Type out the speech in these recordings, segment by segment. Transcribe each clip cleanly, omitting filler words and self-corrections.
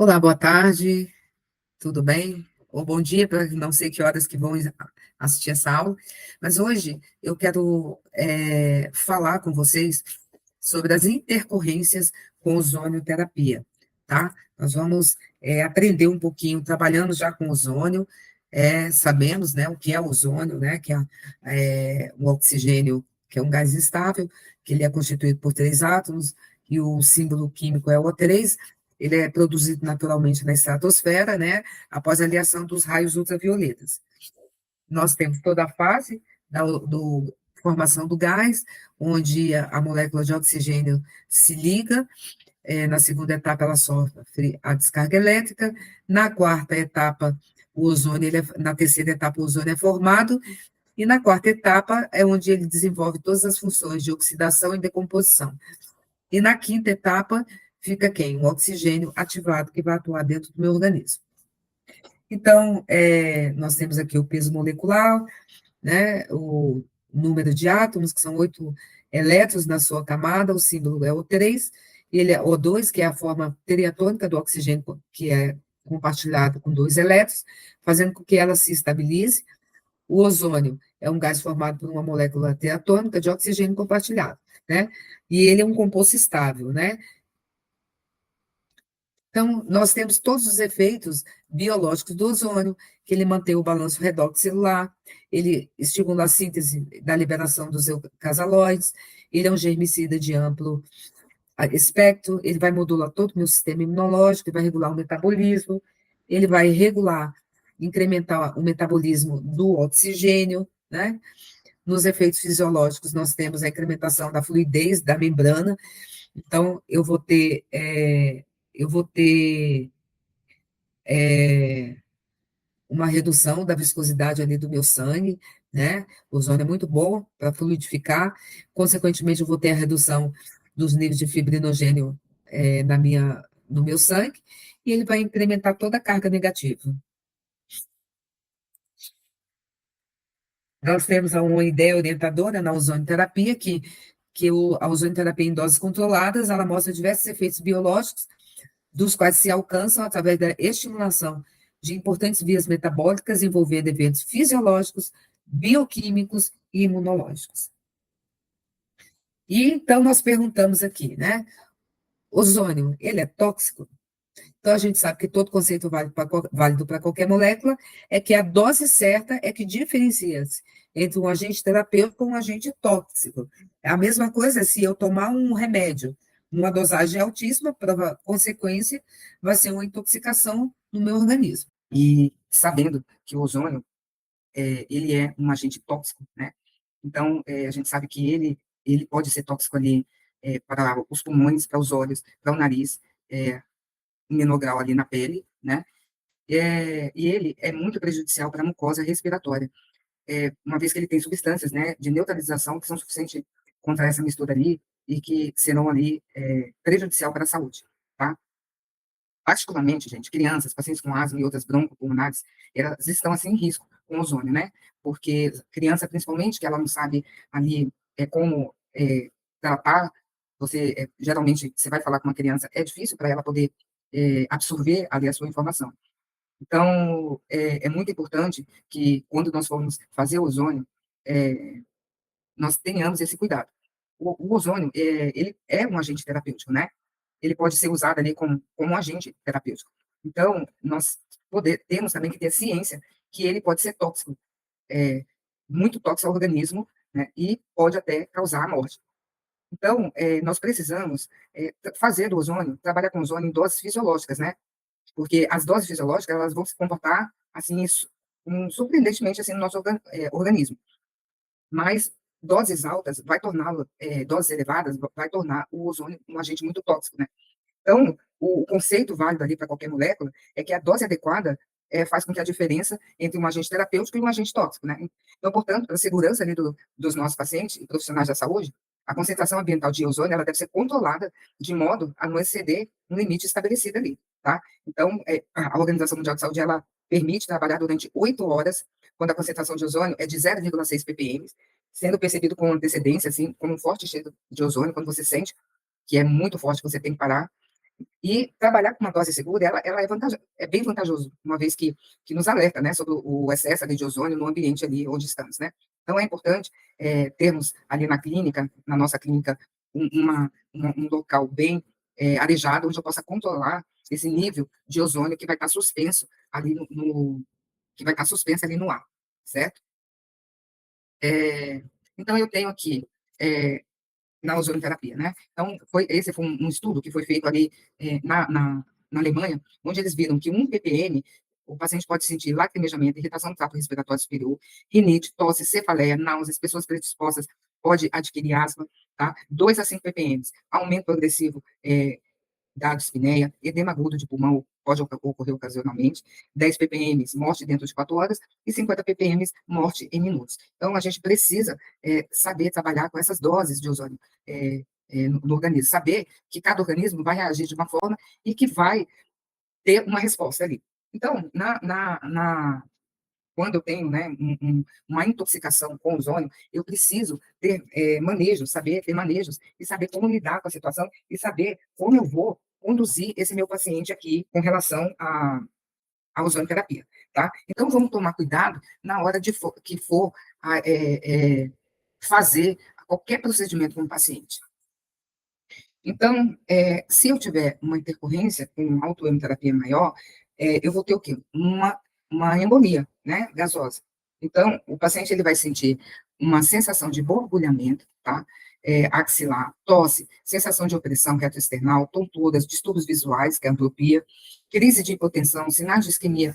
Olá, boa tarde, tudo bem? Ou bom dia, para não sei que horas que vão assistir essa aula, mas hoje eu quero falar com vocês sobre as intercorrências com ozonioterapia, tá? Nós vamos aprender um pouquinho, trabalhando já com ozônio, sabemos, né, o que é ozônio, né, que é o oxigênio, que é um gás estável, que ele é constituído por três átomos, e o símbolo químico é O3. Ele é produzido naturalmente na estratosfera, né, após a liação dos raios ultravioletas. Nós temos toda a fase da formação do gás, onde a molécula de oxigênio se liga. Na segunda etapa, ela sofre a descarga elétrica. Na quarta etapa, na terceira etapa, o ozônio é formado. E na quarta etapa é onde ele desenvolve todas as funções de oxidação e decomposição. E na quinta etapa, fica quem? O oxigênio ativado, que vai atuar dentro do meu organismo. Então, nós temos aqui o peso molecular, né, o número de átomos, que são 8 elétrons na sua camada, o símbolo é O3, ele é O2, que é a forma periatônica do oxigênio, que é compartilhado com 2 elétrons, fazendo com que ela se estabilize. O ozônio é um gás formado por uma molécula diatômica de oxigênio compartilhado, né? E ele é um composto estável, né? Então, nós temos todos os efeitos biológicos do ozônio, que ele mantém o balanço redox celular, ele estimula a síntese da liberação dos eukasaloides, ele é um germicida de amplo espectro, ele vai modular todo o meu sistema imunológico, ele vai regular o metabolismo, ele vai regular, incrementar o metabolismo do oxigênio, né? Nos efeitos fisiológicos, nós temos a incrementação da fluidez da membrana, então eu vou ter uma redução da viscosidade ali do meu sangue, né? O ozônio é muito bom para fluidificar, consequentemente, eu vou ter a redução dos níveis de fibrinogênio no meu sangue, e ele vai incrementar toda a carga negativa. Nós temos uma ideia orientadora na ozonioterapia, a ozonioterapia em doses controladas, ela mostra diversos efeitos biológicos, dos quais se alcançam através da estimulação de importantes vias metabólicas envolvendo eventos fisiológicos, bioquímicos e imunológicos. E então nós perguntamos aqui, né? Ozônio, ele é tóxico? Então a gente sabe que todo conceito válido para qualquer molécula é que a dose certa é que diferencia-se entre um agente terapêutico e um agente tóxico. É a mesma coisa se eu tomar um remédio, uma dosagem altíssima, para consequência, vai ser uma intoxicação no meu organismo. E sabendo que o ozônio, ele é um agente tóxico, né? Então, a gente sabe que ele pode ser tóxico ali para os pulmões, para os olhos, para o nariz, em menor grau ali na pele, né? E ele é muito prejudicial para a mucosa respiratória, uma vez que ele tem substâncias, né, de neutralização que são suficientes contra essa mistura ali e que serão ali prejudicial para a saúde, tá? Particularmente, gente, crianças, pacientes com asma e outras broncopulmonares, elas estão, assim, em risco com ozônio, né? Porque criança, principalmente, que ela não sabe ali como tratar, geralmente, você vai falar com uma criança, é difícil para ela poder absorver ali a sua informação. Então, é muito importante que, quando nós formos fazer o ozônio, eh, nós tenhamos esse cuidado. O ozônio, ele é um agente terapêutico, né? Ele pode ser usado ali como um agente terapêutico. Então, nós temos também que ter ciência que ele pode ser tóxico, é, muito tóxico ao organismo, né? E pode até causar a morte. Então, nós precisamos fazer do ozônio, trabalhar com ozônio em doses fisiológicas, né? Porque as doses fisiológicas, elas vão se comportar, assim, surpreendentemente, assim, no nosso organismo. Mas doses altas doses elevadas vai tornar o ozônio um agente muito tóxico, né? Então, o conceito válido ali para qualquer molécula é que a dose adequada faz com que a diferença entre um agente terapêutico e um agente tóxico, né? Então, portanto, para a segurança ali dos nossos pacientes e profissionais da saúde, a concentração ambiental de ozônio ela deve ser controlada de modo a não exceder um limite estabelecido ali, tá? Então, a Organização Mundial de Saúde, ela permite trabalhar durante 8 horas, quando a concentração de ozônio é de 0,6 ppm, sendo percebido com antecedência, assim, como um forte cheiro de ozônio, quando você sente que é muito forte, você tem que parar, E trabalhar com uma dose segura, ela é bem vantajoso, uma vez que nos alerta, né, sobre o excesso ali de ozônio no ambiente ali onde estamos, né? Então, é importante termos ali na clínica, na nossa clínica, um local bem arejado, onde eu possa controlar esse nível de ozônio que vai estar suspenso ali que vai estar suspenso ali no ar, certo? Então, eu tenho aqui é, na ozonoterapia, né? Então, esse foi um estudo que foi feito ali na Alemanha, onde eles viram que 1 ppm, o paciente pode sentir lacrimejamento, irritação do trato respiratório superior, rinite, tosse, cefaleia, náuseas, pessoas predispostas pode adquirir asma, tá? 2 a 5 ppm, aumento progressivo da dispneia, edema agudo de pulmão pode ocorrer ocasionalmente, 10 ppm, morte dentro de 4 horas, e 50 ppm, morte em minutos. Então, a gente precisa saber trabalhar com essas doses de ozônio no organismo, saber que cada organismo vai reagir de uma forma e que vai ter uma resposta ali. Então, quando eu tenho, né, uma intoxicação com ozônio, eu preciso ter manejos, saber ter manejos e saber como lidar com a situação e saber como eu vou conduzir esse meu paciente aqui com relação à ozonoterapia, tá? Então, vamos tomar cuidado na hora que for fazer qualquer procedimento com o paciente. Então, se eu tiver uma intercorrência com autoemoterapia maior, eu vou ter o quê? Uma embolia, né, gasosa. Então, o paciente ele vai sentir uma sensação de borbulhamento, tá? Axilar, tosse, sensação de opressão retroesternal, tonturas, distúrbios visuais, que é a antropia, crise de hipotensão, sinais de isquemia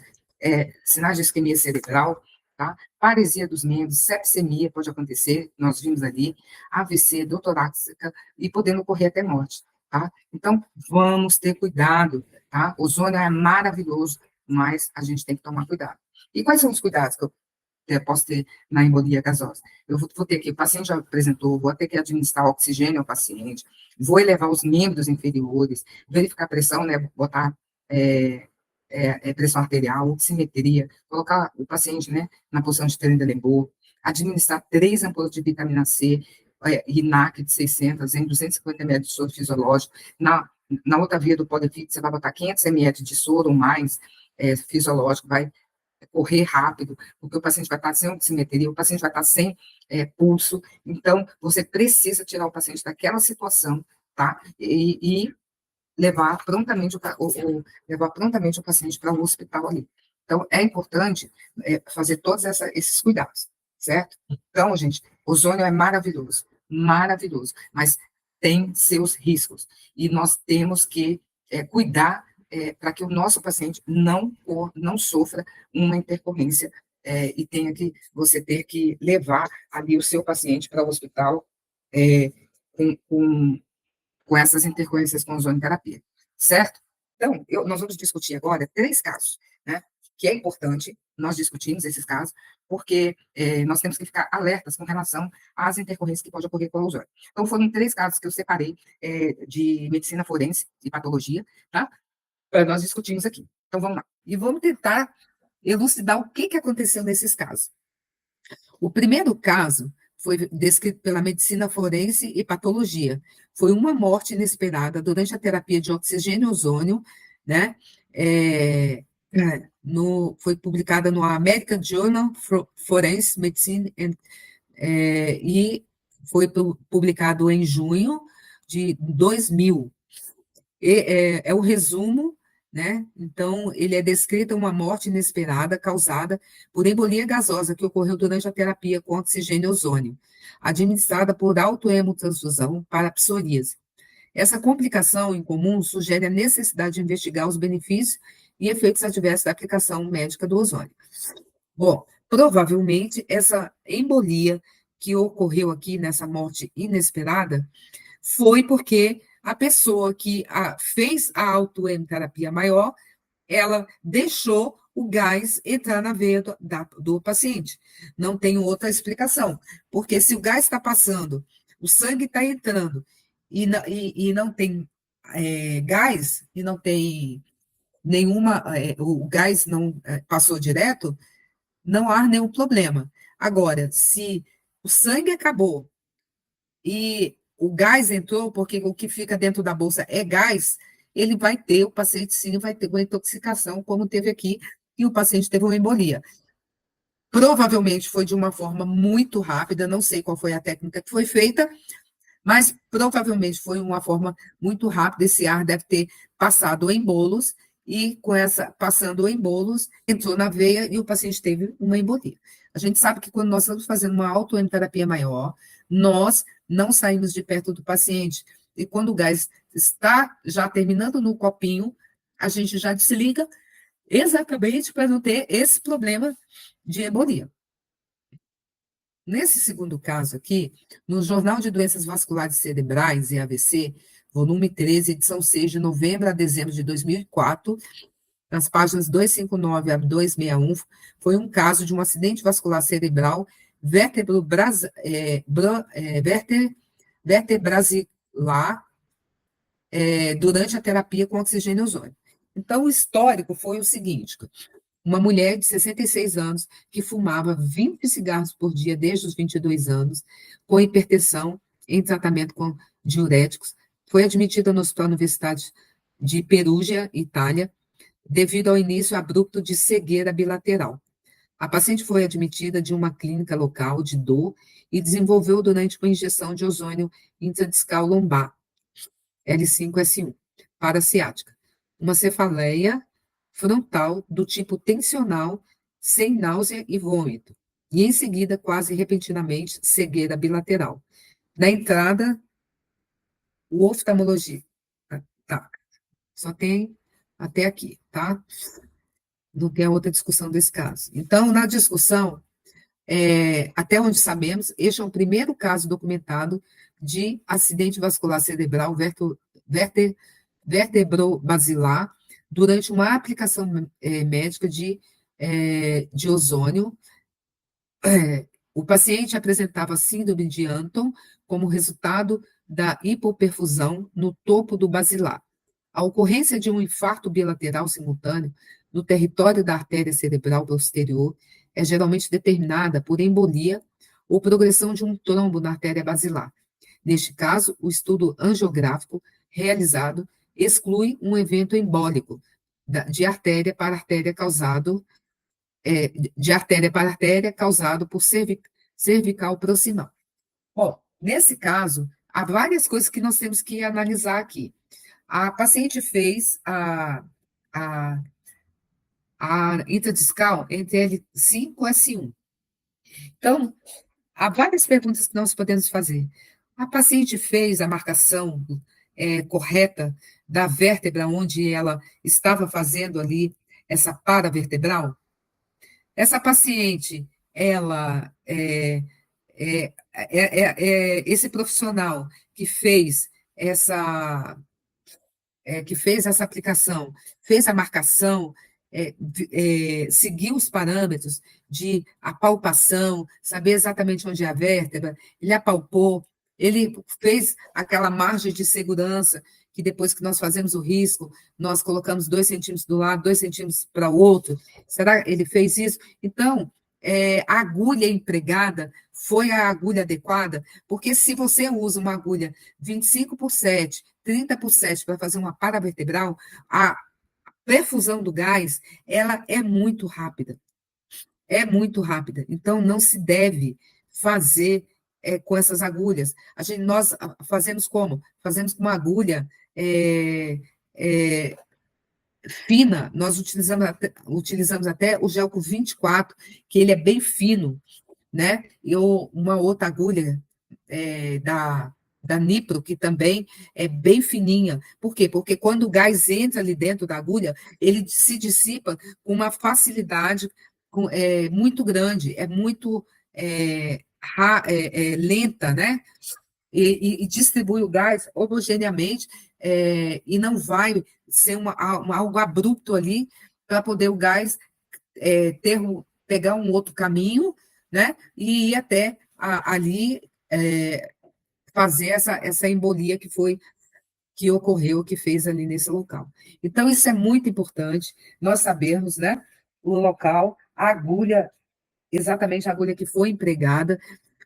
cerebral, tá? Paresia dos membros, sepsemia pode acontecer, nós vimos ali, AVC, dor torácica, e podendo ocorrer até morte, tá? Então, vamos ter cuidado, tá? Ozônio é maravilhoso, mas a gente tem que tomar cuidado. E quais são os cuidados que eu posso ter na embolia gasosa? Eu vou ter que, o paciente já apresentou, vou ter que administrar oxigênio ao paciente, vou elevar os membros inferiores, verificar a pressão, né, botar pressão arterial, oximetria, colocar o paciente, né, na posição de Trendelenburg, administrar 3 ampolas de vitamina C, RINAC de 600 em 250 ml de soro fisiológico. Na outra via do Polifit, você vai botar 500 ml de soro ou mais fisiológico, vai correr rápido, porque o paciente vai estar sem oximetria, o paciente vai estar sem pulso. Então, você precisa tirar o paciente daquela situação, tá? E levar prontamente o paciente para o hospital ali. Então, é importante fazer todos esses cuidados, certo? Então, gente, ozônio é maravilhoso, maravilhoso, mas tem seus riscos, e nós temos que cuidar para que o nosso paciente não sofra uma intercorrência e você ter que levar ali o seu paciente para o hospital com, com com essas intercorrências com ozonoterapia, certo? Então, nós vamos discutir agora 3 casos, né? Que é importante nós discutirmos esses casos, porque nós temos que ficar alertas com relação às intercorrências que podem ocorrer com o ozônio. Então, foram 3 casos que eu separei de medicina forense e patologia, tá? Para nós discutirmos aqui. Então, vamos lá. E vamos tentar elucidar o que aconteceu nesses casos. O primeiro caso foi descrito pela medicina forense e patologia. Foi uma morte inesperada durante a terapia de oxigênio e ozônio, né? Foi publicada no American Journal of Forensic Medicine e foi publicado em junho de 2000. É o resumo, né? Então, ele é descrita uma morte inesperada causada por embolia gasosa que ocorreu durante a terapia com oxigênio e ozônio, administrada por autohemotransfusão para psoríase. Essa complicação incomum sugere a necessidade de investigar os benefícios e efeitos adversos da aplicação médica do ozônio. Bom, provavelmente essa embolia que ocorreu aqui nessa morte inesperada foi porque a pessoa que fez a autoemoterapia maior, ela deixou o gás entrar na veia do paciente. Não tem outra explicação, porque se o gás está passando, o sangue está entrando e não tem gás, e não tem nenhuma, o gás não passou direto, não há nenhum problema. Agora, se o sangue acabou e o gás entrou, porque o que fica dentro da bolsa é gás, ele vai ter, o paciente sim vai ter uma intoxicação, como teve aqui, e o paciente teve uma embolia. Provavelmente foi de uma forma muito rápida, não sei qual foi a técnica que foi feita, mas provavelmente foi uma forma muito rápida. Esse ar deve ter passado em bolos, e com essa passando em bolos, entrou na veia e o paciente teve uma embolia. A gente sabe que quando nós estamos fazendo uma autoanioterapia maior, nós não saímos de perto do paciente. E quando o gás está já terminando no copinho, a gente já desliga, exatamente para não ter esse problema de embolia. Nesse segundo caso aqui, no Jornal de Doenças Vasculares Cerebrais e AVC, volume 13, edição 6, de novembro a dezembro de 2004, nas páginas 259 a 261, foi um caso de um acidente vascular cerebral vertebrasilar durante a terapia com oxigênio ozônio. Então, o histórico foi o seguinte: uma mulher de 66 anos que fumava 20 cigarros por dia desde os 22 anos, com hipertensão, em tratamento com diuréticos, foi admitida no Hospital Universitário de Perugia, Itália, devido ao início abrupto de cegueira bilateral. A paciente foi admitida de uma clínica local de dor e desenvolveu durante uma injeção de ozônio intradiscal lombar, L5S1, para ciática, uma cefaleia frontal do tipo tensional, sem náusea e vômito, e em seguida, quase repentinamente, cegueira bilateral. Na entrada, o oftalmologista. Tá, só tem até aqui, tá? Não tem outra discussão desse caso. Então, na discussão, até onde sabemos, este é o primeiro caso documentado de acidente vascular cerebral vertebrobasilar durante uma aplicação médica de ozônio. O paciente apresentava síndrome de Anton como resultado da hipoperfusão no topo do basilar. A ocorrência de um infarto bilateral simultâneo no território da artéria cerebral posterior é geralmente determinada por embolia ou progressão de um trombo na artéria basilar. Neste caso, o estudo angiográfico realizado exclui um evento embólico de artéria para artéria causado por cervical proximal. Bom, nesse caso, há várias coisas que nós temos que analisar aqui. A paciente fez a intradiscal entre L5 e S1. Então, há várias perguntas que nós podemos fazer. A paciente fez a marcação correta da vértebra onde ela estava fazendo ali essa paravertebral? Essa paciente, esse profissional que fez essa aplicação, fez a marcação, seguiu os parâmetros de apalpação, saber exatamente onde é a vértebra, ele apalpou, ele fez aquela margem de segurança, que depois que nós fazemos o risco, nós colocamos 2 centímetros do lado, 2 centímetros para o outro. Será que ele fez isso? Então, a agulha empregada foi a agulha adequada? Porque se você usa uma agulha 25 por 7, 30 por 7 para fazer uma paravertebral, a perfusão do gás, ela é muito rápida. É muito rápida. Então, não se deve fazer com essas agulhas. Nós fazemos como? Fazemos com uma agulha fina. Nós utilizamos até o Gelco 24, que ele é bem fino, né? E uma outra agulha da Nipro, que também é bem fininha. Por quê? Porque quando o gás entra ali dentro da agulha, ele se dissipa com uma facilidade muito grande, é muito lenta, né? E distribui o gás homogeneamente, e não vai ser algo abrupto ali para poder o gás pegar um outro caminho, né? E ir até ali fazer essa embolia que ocorreu, que fez ali nesse local. Então, isso é muito importante, nós sabermos, né? O local, a agulha, exatamente a agulha que foi empregada,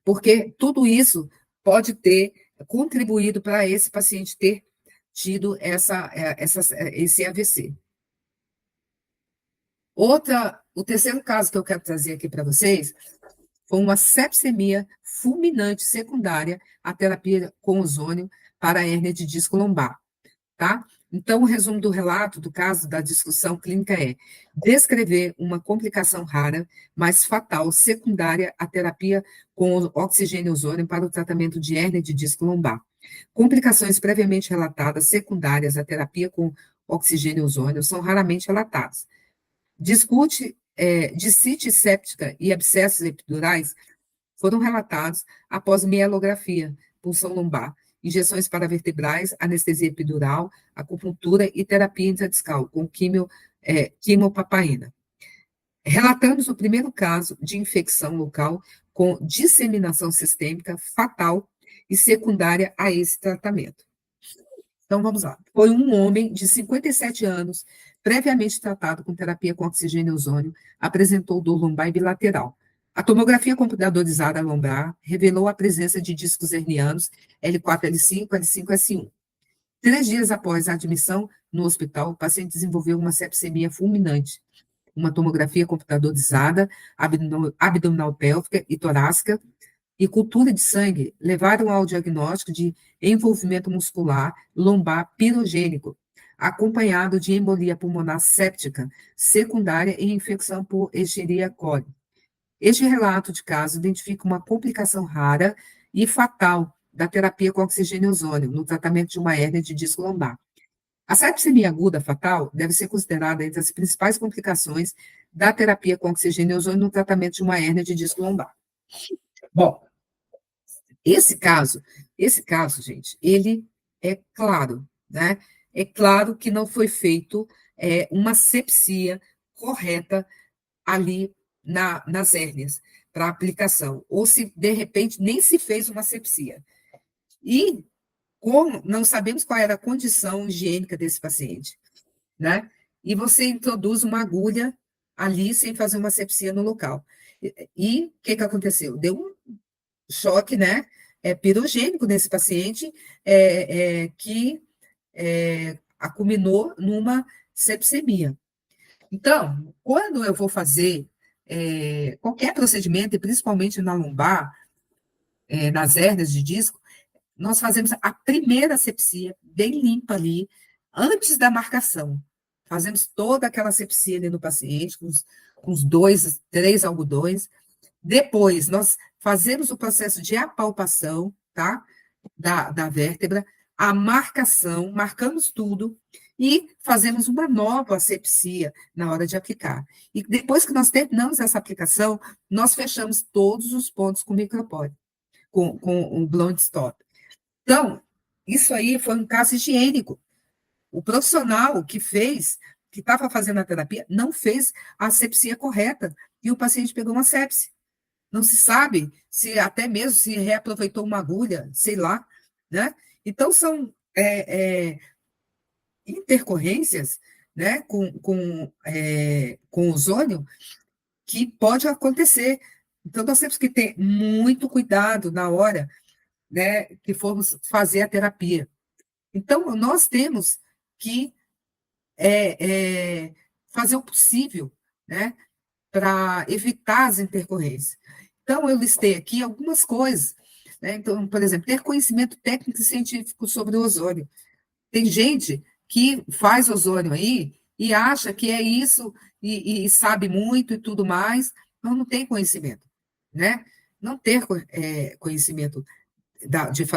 porque tudo isso pode ter contribuído para esse paciente ter tido esse AVC. O terceiro caso que eu quero trazer aqui para vocês foi uma sepsemia fulminante secundária à terapia com ozônio para a hérnia de disco lombar, tá? Então, o resumo do relato do caso da discussão clínica é descrever uma complicação rara, mas fatal, secundária à terapia com oxigênio e ozônio para o tratamento de hérnia de disco lombar. Complicações previamente relatadas secundárias à terapia com oxigênio e ozônio são raramente relatadas. Discite séptica e abscessos epidurais foram relatados após mielografia, punção lombar, injeções paravertebrais, anestesia epidural, acupuntura e terapia intradiscal com quimopapaina. Relatamos o primeiro caso de infecção local com disseminação sistêmica fatal e secundária a esse tratamento. Então, vamos lá. Foi um homem de 57 anos, previamente tratado com terapia com oxigênio e ozônio, apresentou dor lombar bilateral. A tomografia computadorizada lombar revelou a presença de discos hernianos L4, L5, L5, S1. 3 dias após a admissão no hospital, o paciente desenvolveu uma sepsemia fulminante. Uma tomografia computadorizada, abdominal pélvica e torácica, e cultura de sangue levaram ao diagnóstico de envolvimento muscular lombar pirogênico, acompanhado de embolia pulmonar séptica, secundária e infecção por Escherichia coli. Este relato de caso identifica uma complicação rara e fatal da terapia com oxigênio e ozônio no tratamento de uma hérnia de disco lombar. A sepsemia aguda fatal deve ser considerada entre as principais complicações da terapia com oxigênio e ozônio no tratamento de uma hérnia de disco lombar. Bom, esse caso, gente, ele é claro, né? É claro que não foi feito uma sepsia correta ali nas hérnias para aplicação, ou se, de repente, nem se fez uma sepsia. E como não sabemos qual era a condição higiênica desse paciente, né? E você introduz uma agulha ali sem fazer uma sepsia no local. E o que aconteceu? Deu um choque, né? Pirogênico nesse paciente, que acuminou numa sepsemia. Então, quando eu vou fazer qualquer procedimento, e principalmente na lombar, nas hérnias de disco, nós fazemos a primeira sepsia, bem limpa ali, antes da marcação. Fazemos toda aquela sepsia ali no paciente, com os 2, 3 algodões. Depois, nós fazemos o processo de apalpação, tá? Da vértebra, a marcação, marcamos tudo e fazemos uma nova asepsia na hora de aplicar. E depois que nós terminamos essa aplicação, nós fechamos todos os pontos com micropore, com o blonde stop. Então, isso aí foi um caso higiênico. O profissional que estava fazendo a terapia, não fez a asepsia correta e o paciente pegou uma sepse. Não se sabe se até mesmo se reaproveitou uma agulha, sei lá, né? Então, são intercorrências, né, com ozônio que pode acontecer. Então, nós temos que ter muito cuidado na hora, né, que formos fazer a terapia. Então, nós temos que fazer o possível, né, para evitar as intercorrências. Então, eu listei aqui algumas coisas, né? Então, por exemplo, ter conhecimento técnico e científico sobre o ozônio. Tem gente que faz ozônio aí e acha que é isso e sabe muito e tudo mais, mas não tem conhecimento, né? Não ter conhecimento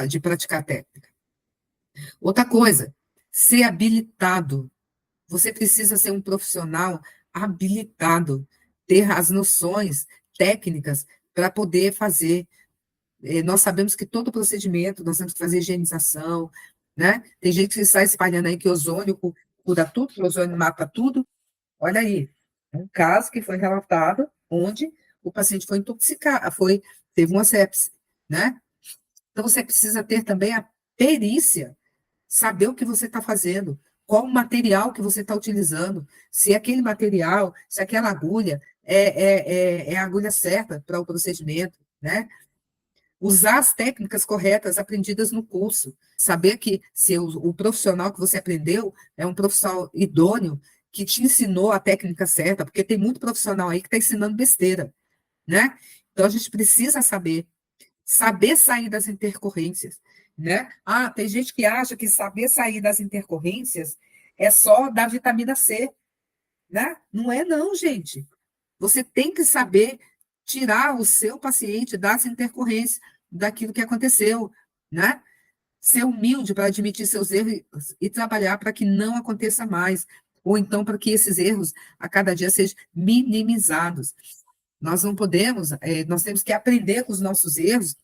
de praticar técnica. Outra coisa, ser habilitado. Você precisa ser um profissional habilitado, ter as noções técnicas para poder fazer. Nós sabemos que todo procedimento, nós temos que fazer higienização, né? Tem gente que sai espalhando aí que ozônio cura tudo, que ozônio mata tudo. Olha aí, um caso que foi relatado onde o paciente foi intoxicado, teve uma sepse, né? Então, você precisa ter também a perícia, saber o que você está fazendo, qual o material que você está utilizando, se aquele material, se aquela agulha é a agulha certa para o procedimento, né? usar as técnicas corretas aprendidas no curso, saber que se o profissional que você aprendeu é um profissional idôneo, que te ensinou a técnica certa, porque tem muito profissional aí que está ensinando besteira, né? Então a gente precisa saber sair das intercorrências, né? Ah, tem gente que acha que saber sair das intercorrências é só dar vitamina C, né? Não é não, gente. Você tem que saber tirar o seu paciente das intercorrências daquilo que aconteceu, né? Ser humilde para admitir seus erros e trabalhar para que não aconteça mais, ou então para que esses erros a cada dia sejam minimizados. Nós não podemos, nós temos que aprender com os nossos erros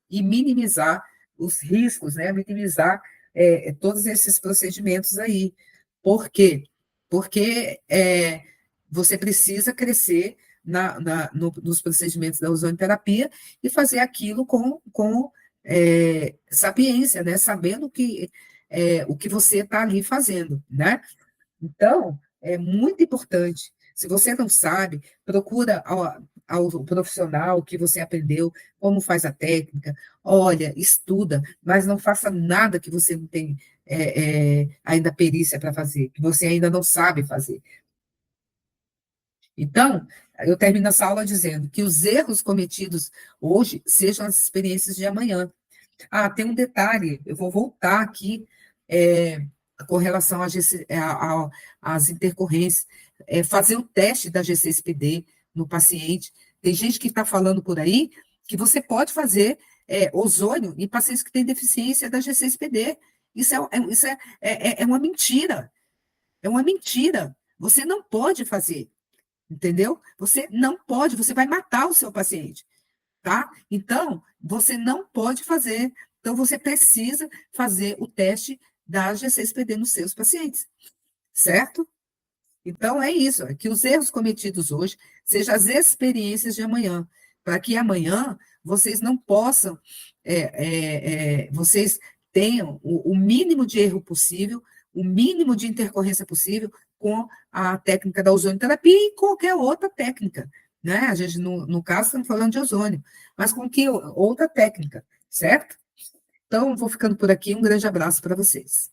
e minimizar os riscos, né? Minimizar todos esses procedimentos aí. Por quê? Porque você precisa crescer nos procedimentos da ozonoterapia e fazer aquilo com sapiência, né? Sabendo o que você está ali fazendo, né? Então, é muito importante. Se você não sabe, procura ao profissional que você aprendeu, como faz a técnica, olha, estuda, mas não faça nada que você não tem ainda perícia para fazer, que você ainda não sabe fazer. Então, eu termino essa aula dizendo que os erros cometidos hoje sejam as experiências de amanhã. Ah, tem um detalhe, eu vou voltar aqui com relação às intercorrências, fazer o teste da G6PD no paciente. Tem gente que está falando por aí que você pode fazer ozônio em pacientes que têm deficiência da G6PD. Isso é uma mentira. É uma mentira. Você não pode fazer, entendeu? Você não pode, você vai matar o seu paciente, tá? Então, você não pode fazer. Então, você precisa fazer o teste da G6PD nos seus pacientes, certo? Então, é isso, é que os erros cometidos hoje sejam as experiências de amanhã, para que amanhã vocês não possam, vocês tenham o mínimo de erro possível, o mínimo de intercorrência possível com a técnica da ozonoterapia e qualquer outra técnica, né? A gente, no caso, estamos falando de ozônio, mas com que outra técnica, certo? Então, vou ficando por aqui, um grande abraço para vocês.